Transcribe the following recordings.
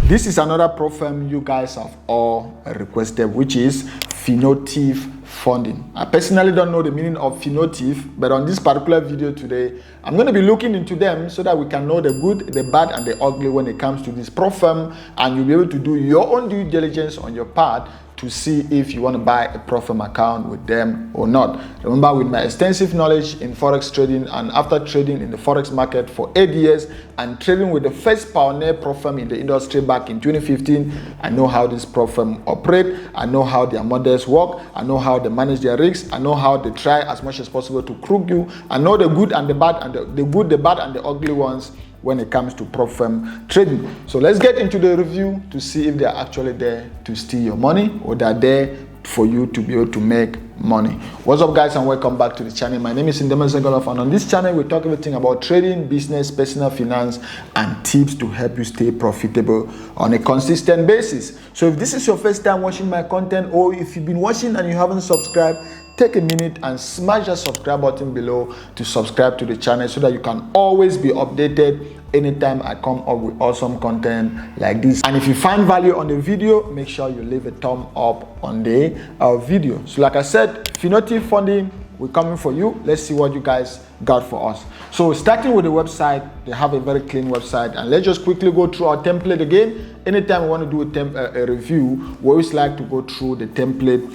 This is another prop firm you guys have all requested, which is Finotive Funding. I personally don't know the meaning of Finotive, but on this particular video today, I'm going to be looking into them so that we can know the good, the bad, and the ugly when it comes to this prop firm, and you'll be able to do your own due diligence on your part to see if you want to buy a prop firm account with them or not. Remember, with my extensive knowledge in Forex trading and after trading in the Forex market for 8 years and trading with the first pioneer prop firm in the industry back in 2015, I know how this prop firm operate. I know how their models work. I know how they manage their risks. I know how they try as much as possible to crook you. I know the good and the bad, and the good, the bad, and the ugly ones when it comes to prop firm trading. So let's get into the review to see if they are actually there to steal your money or they're there for you to be able to make money. What's up, guys, and welcome back to the channel. My name is Ndemazeah, Godlove, and on this channel we talk everything about trading, business, personal finance, and tips to help you stay profitable on a consistent basis. So if this is your first time watching my content, or if you've been watching and you haven't subscribed, take a minute and smash the subscribe button below to subscribe to the channel so that you can always be updated anytime I come up with awesome content like this. And if you find value on the video, make sure you leave a thumb up on the video. So like I said, Finotive Funding, we're coming for you. Let's see what you guys got for us. So starting with the website, they have a very clean website, and let's just quickly go through our template again. Anytime we want to do a review, we always like to go through the template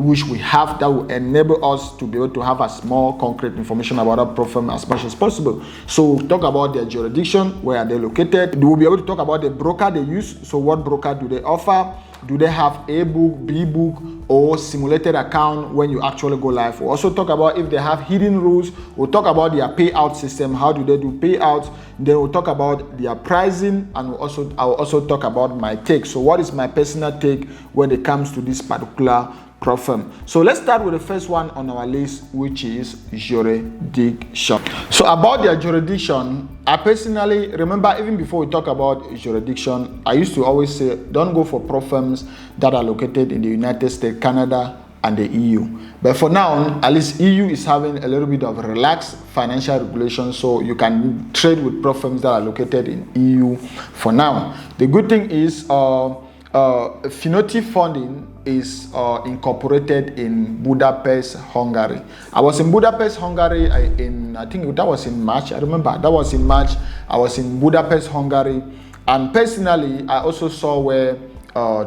which we have that will enable us to be able to have as more concrete information about our prop firm as much as possible. So we'll talk about their jurisdiction, where are they located. We'll be able to talk about the broker they use. So what broker do they offer? Do they have A book, B book, or simulated account when you actually go live? We'll also talk about if they have hidden rules. We'll talk about their payout system. How do they do payouts? Then we'll talk about their pricing, and I'll also talk about my take. So what is my personal take when it comes to this particular prop firm? So let's start with the first one on our list, which is jurisdiction. So about their jurisdiction, I personally remember, even before we talk about jurisdiction, I used to always say don't go for prop firms that are located in the United States, Canada, and the EU. But for now, at least EU is having a little bit of relaxed financial regulations, so you can trade with prop firms that are located in EU for now. The good thing is Finotive Funding is incorporated in Budapest, Hungary. I was in Budapest, Hungary I think that was in March. I remember that was in March. I was in Budapest, Hungary, and personally I also saw where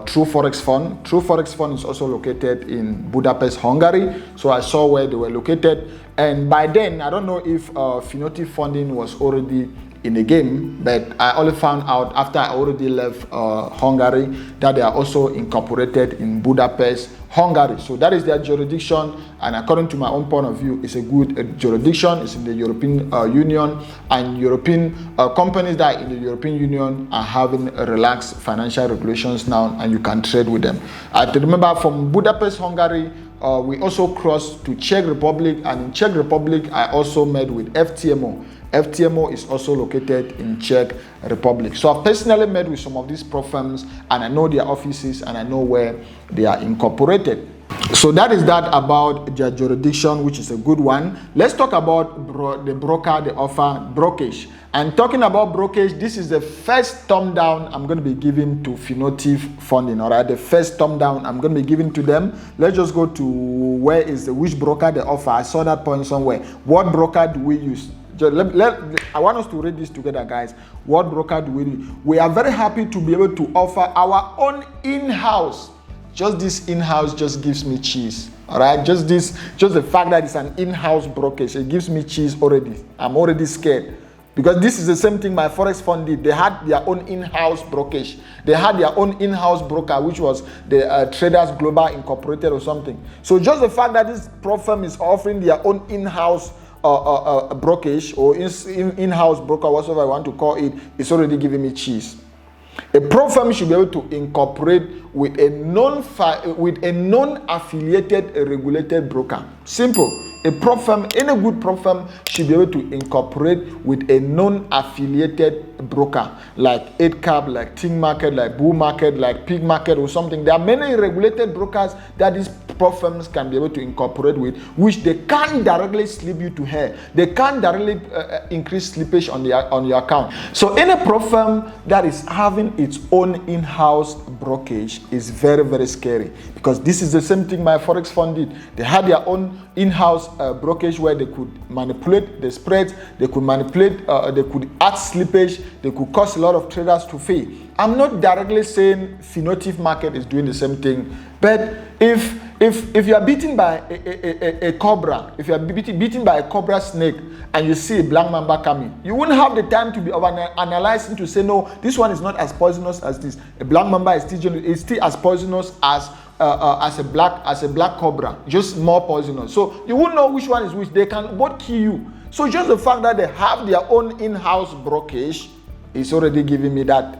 True Forex Fund is also located in Budapest, Hungary. So I saw where they were located, and by then I don't know if Finotive Funding was already in the game, but I only found out after I already left Hungary that they are also incorporated in Budapest, Hungary. So that is their jurisdiction, and according to my own point of view, it's a good jurisdiction. It's in the European Union, and European companies that are in the European Union are having relaxed financial regulations now, and you can trade with them. I remember from Budapest, Hungary, we also crossed to Czech Republic, and in Czech Republic I also met with FTMO. FTMO is also located in Czech Republic. So I've personally met with some of these prop firms, and I know their offices and I know where they are incorporated. So that is that about their jurisdiction, which is a good one. Let's talk about the broker they offer, brokerage. And talking about brokerage, this is the first thumb down I'm going to be giving to Finotive Funding. All right, the first thumb down I'm going to be giving to them. Let's just go to which broker they offer. I saw that point somewhere. What broker do we use? I want us to read this together, guys. What broker do we do? We are very happy to be able to offer our own in-house. Just this in-house just gives me cheese. All right, just the fact that it's an in-house brokerage, it gives me cheese already. I'm already scared, because this is the same thing my Forex fund did. They had their own in-house brokerage. They had their own in-house broker, which was the Traders Global Incorporated or something. So just the fact that this prop firm is offering their own in-house brokerage or in-house broker, whatever I want to call it, is already giving me cheese. A prop firm should be able to incorporate with a non-affiliated regulated broker. Simple. A prop firm, any good prop firm, should be able to incorporate with a non-affiliated broker like 8Cap, like Ting Market, like Bull Market, like Pig Market or something. There are many regulated brokers that these prop firms can be able to incorporate with, which they can't directly slip you to her. They can't directly increase slippage on your account. So any prop firm that is having its own in-house brokerage is very, very scary, because this is the same thing my Forex fund did. They had their own in-house brokerage where they could manipulate the spreads, they could manipulate, they could add slippage, they could cause a lot of traders to fail. I'm not directly saying Finotive market is doing the same thing, but if you are beaten by a cobra, if you are beaten by a cobra snake and you see a black mamba coming, you wouldn't have the time to be over-analyzing to say, no, this one is not as poisonous as this. A black mamba is still as poisonous as a black cobra, just more poisonous. So you wouldn't know which one is which. They can both kill you. So just the fact that they have their own in-house brokerage is already giving me that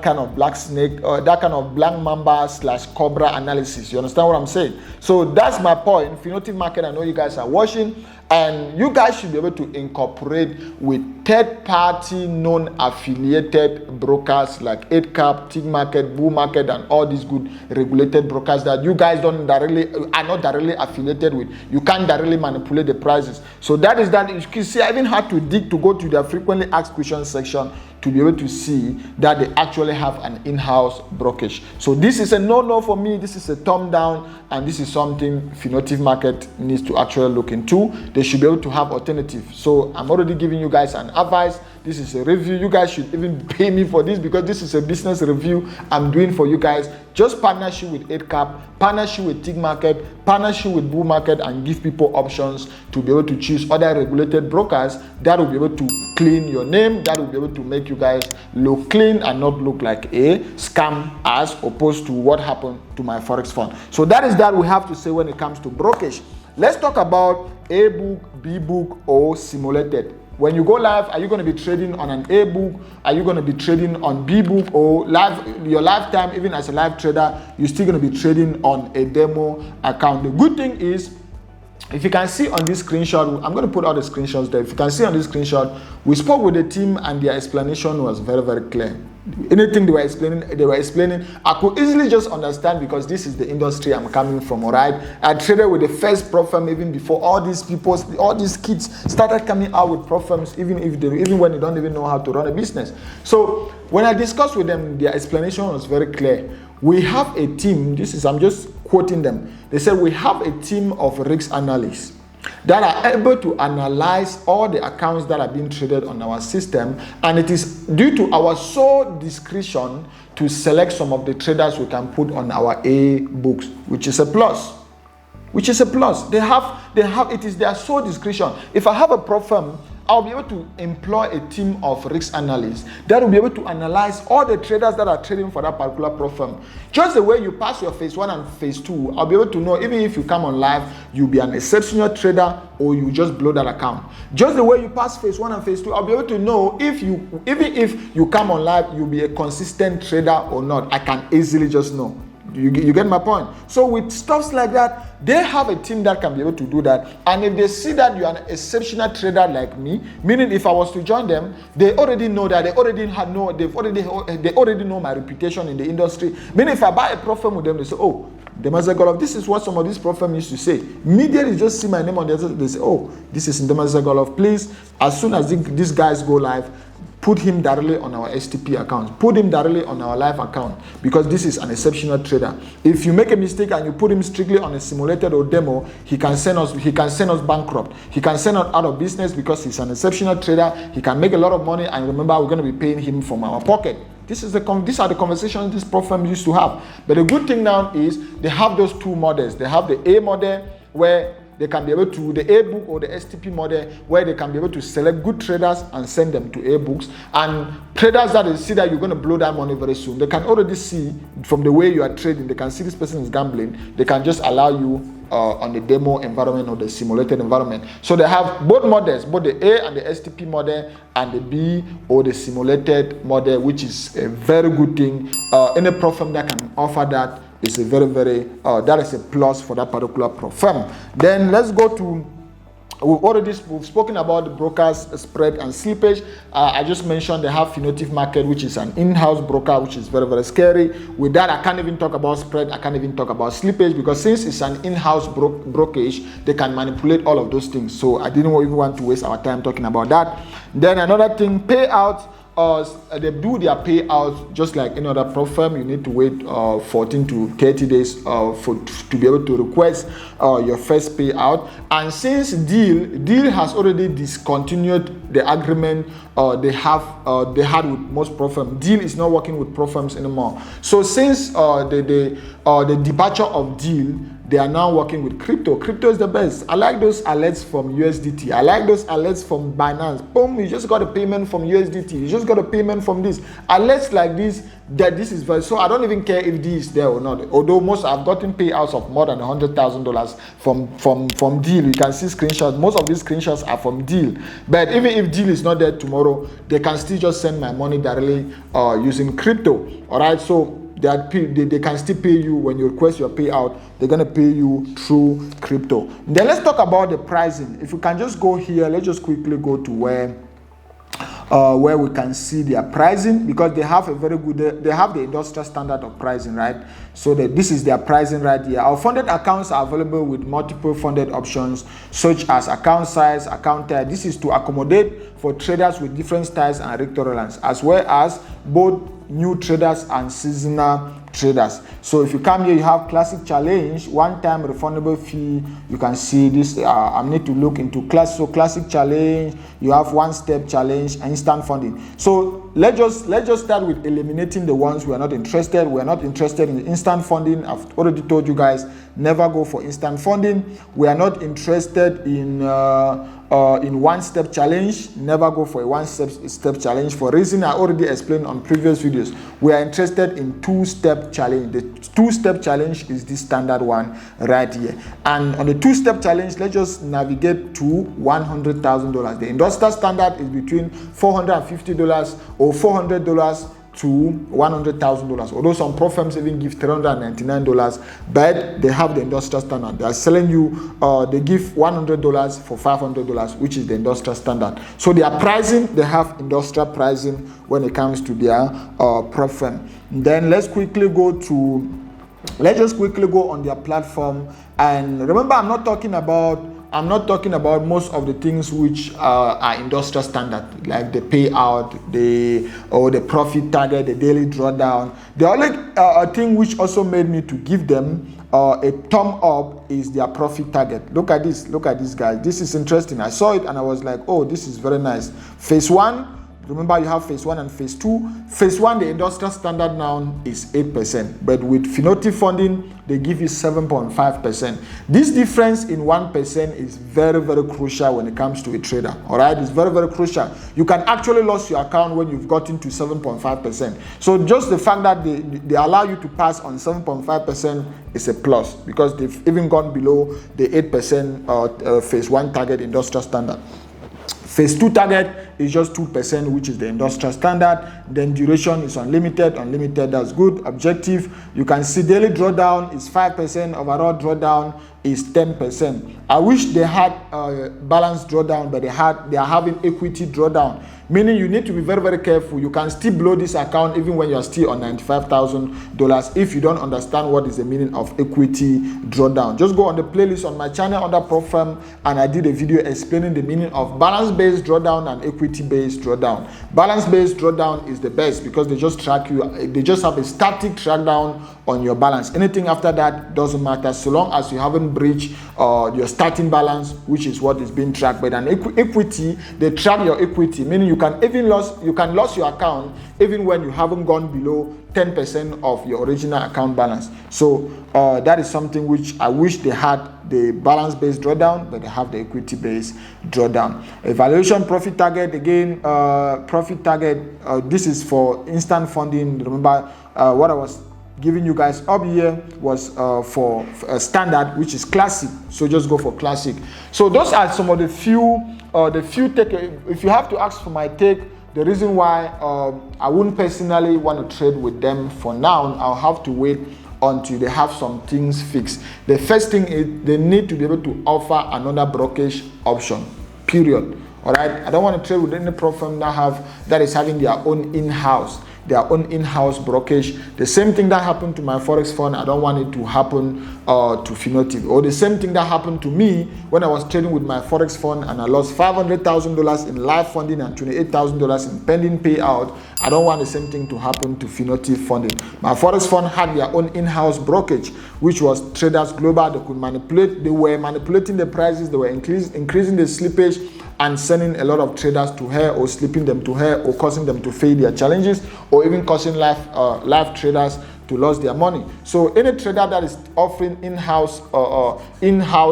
kind of black snake, or that kind of black mamba / cobra analysis. You understand what I'm saying? So that's my point. Finotive market, I know you guys are watching, and you guys should be able to incorporate with third-party non-affiliated brokers like 8cap, Tig Market, Bull Market, and all these good regulated brokers that you guys are not directly affiliated with. You can't directly manipulate the prices. So that is that. You can see I even had to dig to go to their frequently asked questions section to be able to see that they actually have an in-house brokerage. So this is a no-no for me. This is a thumb down, and this is something Finotive market needs to actually look into. They should be able to have alternatives. So I'm already giving you guys an advice. This is a review. You guys should even pay me for this, because this is a business review I'm doing for you guys. Just partnership with 8cap, partnership with Tig Market, partnership with Bull Market, and give people options to be able to choose other regulated brokers that will be able to clean your name, that will be able to make you guys look clean and not look like a scam as opposed to what happened to my Forex fund. So that is that we have to say when it comes to brokerage. Let's talk about A book, B book, or simulated. When you go live, are you going to be trading on an A book? Are you going to be trading on B book? Or your lifetime, even as a live trader, you're still going to be trading on a demo account? The good thing is, if you can see on this screenshot, I'm going to put all the screenshots there. If you can see on this screenshot, we spoke with the team and their explanation was very, very clear. Anything they were explaining, I could easily just understand, because this is the industry I'm coming from, all right? I traded with the first prop firm even before all these kids started coming out with prop firms, even when they don't even know how to run a business. So when I discussed with them, their explanation was very clear. We have a team, I'm just quoting them. They said we have a team of risk analysts that are able to analyze all the accounts that are being traded on our system, and it is due to our sole discretion to select some of the traders we can put on our A books, which is a plus. They have it is their sole discretion. If I have a prop firm, I'll be able to employ a team of risk analysts that will be able to analyze all the traders that are trading for that particular prop firm. Just the way you pass your phase 1 and phase 2, I'll be able to know, even if you come on live, you'll be an exceptional trader or you just blow that account. Just the way you pass phase 1 and phase 2, I'll be able to know even if you come on live, you'll be a consistent trader or not. I can easily just know. You get my point? So with stuffs like that, they have a team that can be able to do that. And if they see that you're an exceptional trader like me, meaning if I was to join them, they already know that they already know my reputation in the industry. Meaning if I buy a prop firm with them, they say, oh, Ndemazeah, this is what some of these prop firms used to say. Immediately just see my name on the other, they say, oh, this is Ndemazeah. Please, as soon as these guys go live, put him directly on our STP account. Put him directly on our live account, because this is an exceptional trader. If you make a mistake and you put him strictly on a simulated or demo, he can send us bankrupt. He can send us out of business, because he's an exceptional trader. He can make a lot of money, and remember, we're going to be paying him from our pocket. These are the conversations this prop firm used to have. But the good thing now is they have those two models. They have the A model, where they can be able to, the A book or the STP model, where they can be able to select good traders and send them to A books. And traders that they see that you're going to blow that money very soon, they can already see from the way you are trading, they can see this person is gambling, they can just allow you on the demo environment or the simulated environment. So they have both models, both the A and the STP model, and the B or the simulated model, which is a very good thing. Any prop firm that can offer that is a very, very, that is a plus for that particular prop firm. Then let's go to we've spoken about the brokers spread and slippage. I just mentioned they have Finotive Market, which is an in-house broker, which is very, very scary. With that, I can't even talk about spread. I can't even talk about slippage, because since it's an in-house brokerage, they can manipulate all of those things. So I didn't even want to waste our time talking about that. Then another thing, Payout. They do their payouts just like any other prop firm. You need to wait 14 to 30 days to be able to request your first payout. And since Deal has already discontinued the agreement they had with most prop firms, Deal is not working with prop firms anymore. So since the departure of Deal, they are now working with crypto. Crypto is the best. I like those alerts from USDT. I like those alerts from Binance. Boom, you just got a payment from USDT. You just got a payment from this. Alerts like this, that this is very, so I don't even care if this is there or not. Although I've gotten payouts of more than $100,000 from Deal. You can see screenshots. Most of these screenshots are from Deal. But even if Deal is not there tomorrow, they can still just send my money directly using crypto. All right, so they can still pay you when you request your payout. They're going to pay you through crypto. Then let's talk about the pricing. If you can just go here, let's just quickly go to where we can see their pricing, because they have a very good, they have the industrial standard of pricing, right? So this is their pricing right here. Our funded accounts are available with multiple funded options, such as account size, account type. This is to accommodate for traders with different styles and risk tolerance, as well as both new traders and seasonal traders. So if you come here, you have classic challenge, one-time refundable fee. You can see this. I need to look into classic challenge. You have one-step challenge, instant funding. So let's just start with eliminating the ones we are not interested. We are not interested in instant funding. I've already told you guys, never go for instant funding. We are not interested in one-step challenge. Never go for a one-step challenge for reason I already explained on previous videos. We are interested in two-step challenge. The two-step challenge is this standard one right here. And on the two-step challenge, let's just navigate to $100,000. The industrial standard is between $450 or $400 to $100,000. Although some prop firms even give $399, but they have the industrial standard. They are selling you, they give $100 for $500, which is the industrial standard. So their pricing, they have industrial pricing when it comes to their prop firm. Then let's just quickly go on their platform. And remember, I'm not talking about most of the things which are industrial standard, like the payout, the profit target, the daily drawdown. The only thing which also made me to give them a thumb up is their profit target. Look at this, guys. This is interesting. I saw it and I was like, oh, this is very nice. Phase 1. Remember, you have phase 1 and phase 2. Phase 1, the industrial standard now is 8%, but with Finotive funding, they give you 7.5%. This difference in 1% is very, very crucial when it comes to a trader. All right, it's very, very crucial. You can actually lose your account when you've gotten to 7.5%. So just the fact that they allow you to pass on 7.5% is a plus, because they've even gone below the 8% phase 1 target industrial standard. Phase 2 target is just 2%, which is the industrial standard. Then duration is unlimited, that's good. Objective, you can see daily drawdown is 5%, overall drawdown is 10%. I wish they had balanced drawdown, but they are having equity drawdown, meaning you need to be very, very careful. You can still blow this account even when you are still on $95,000 if you don't understand what is the meaning of equity drawdown. Just go on the playlist on my channel under prop firm, and I did a video explaining the meaning of balance-based drawdown and equity-based drawdown. Balance-based drawdown is the best because they just track you. They just have a static track down on your balance. Anything after that doesn't matter, so long as you haven't breached your starting balance, which is what is being tracked. But an equity, they track your equity, meaning you can lose your account even when you haven't gone below 10% of your original account balance. So that is something which I wish they had the balance-based drawdown, but they have the equity-based drawdown. Evaluation profit target, again, profit target, this is for instant funding. Remember what I was giving you guys up here was for standard, which is classic. So just go for classic. So those are some of the few take. If you have to ask for my take, the reason why I wouldn't personally want to trade with them for now, I'll have to wait until they have some things fixed. The first thing is they need to be able to offer another brokerage option, period. All right, I don't want to trade with any prop firm that is having their own in-house brokerage. The same thing that happened to my Forex fund, I don't want it to happen to Finotive. Or the same thing that happened to me when I was trading with my Forex fund and I lost $500,000 in live funding and $28,000 in pending payout. I don't want the same thing to happen to Finotive funding. My Forex fund had their own in-house brokerage, which was Traders Global. They could manipulate. They were manipulating the prices. They were increasing the slippage and sending a lot of traders to her, or slipping them to her, or causing them to fail their challenges, or even causing live traders to lose their money. So any trader that is offering in-house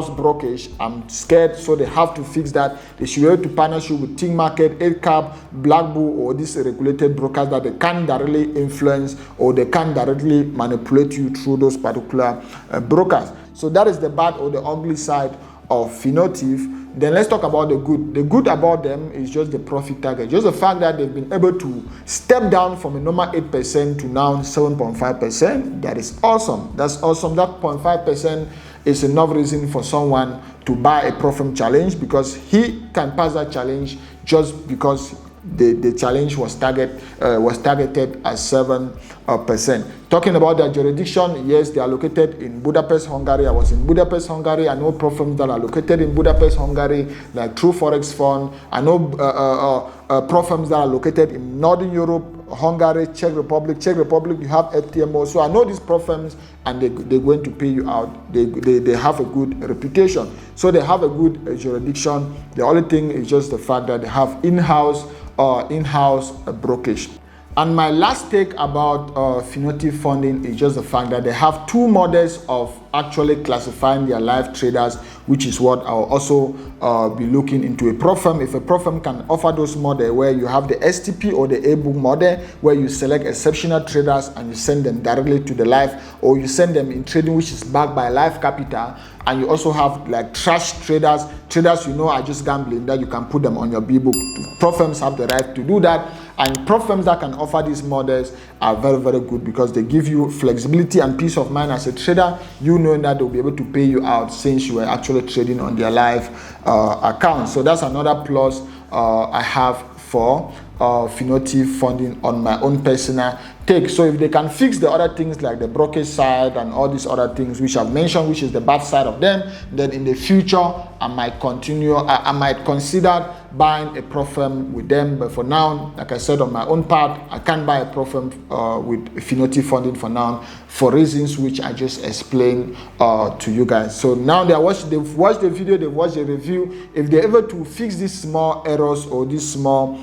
brokerage, I'm scared, so they have to fix that. They should be able to partnership with Think Market, 8Cap, Black Bull, or these regulated brokers that they can't directly influence, or they can't directly manipulate you through those particular brokers. So that is the bad or the ugly side of Finotive. Then let's talk about the good. The good about them is just the profit target. Just the fact that they've been able to step down from a normal 8% to now 7.5%. That is awesome. That's awesome. That 0.5% is enough reason for someone to buy a prop firm challenge, because he can pass that challenge just because the challenge was targeted at 7%. Talking about their jurisdiction, yes, they are located in Budapest, Hungary. I was in Budapest, Hungary. I know prop firms that are located in Budapest, Hungary, like True Forex Fund. I know prop firms that are located in Northern Europe, Hungary, Czech Republic. You have FTMO. So I know these prop firms, and they're going to pay you out. They have a good reputation. So they have a good jurisdiction. The only thing is just the fact that they have in-house brokerage. And my last take about Finotive funding is just the fact that they have two models of actually classifying their live traders, which is what I'll also be looking into a prop firm. If a prop firm can offer those models where you have the STP or the A-book model, where you select exceptional traders and you send them directly to the live, or you send them in trading which is backed by live capital, and you also have like trash traders you know are just gambling, that you can put them on your B-book. Prop firms have the right to do that, and prop firms that can offer these models are very, very good, because they give you flexibility and peace of mind as a trader. You know that they'll be able to pay you out since you are actually trading on their live account. So that's another plus I have for Finotive funding on my own personal take. So if they can fix the other things like the brokerage side and all these other things which I've mentioned, which is the bad side of them, then in the future I might consider buying a prop firm with them. But for now, like I said, on my own part, I can't buy a prop firm with Finotive funding for now, for reasons which I just explained to you guys. So now they've watched the video, they've watched the review. If they're able to fix these small errors or these small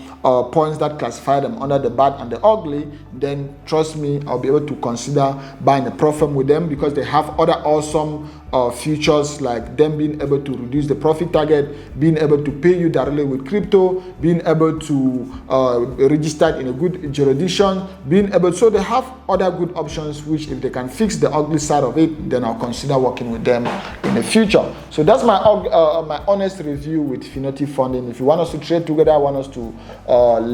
points that classify them under the bad and the ugly, then trust me, I'll be able to consider buying a prop firm with them, because they have other awesome features, like them being able to reduce the profit target, being able to pay you directly with crypto, being able to register in a good jurisdiction, so they have other good options, which if they can fix the ugly side of it, then I'll consider working with them in the future. So that's my honest review with Finotive funding. If you want us to trade together, want us to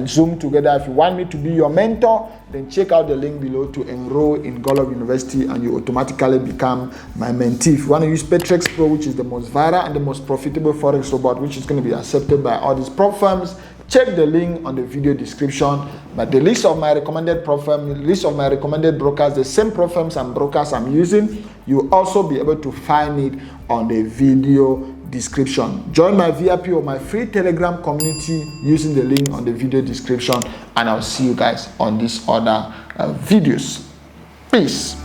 Zoom together, if you want me to be your mentor, then check out the link below to enroll in Godlove University, and you automatically become my mentee. If you want to use Patrex Pro, which is the most viral and the most profitable Forex robot, which is going to be accepted by all these prop firms, check the link on the video description. But the list of my recommended prop firm, list of my recommended brokers, the same prop firms and brokers I'm using, you'll also be able to find it on the video description. Join my VIP or my free Telegram community using the link on the video description, and I'll see you guys on these other videos. Peace.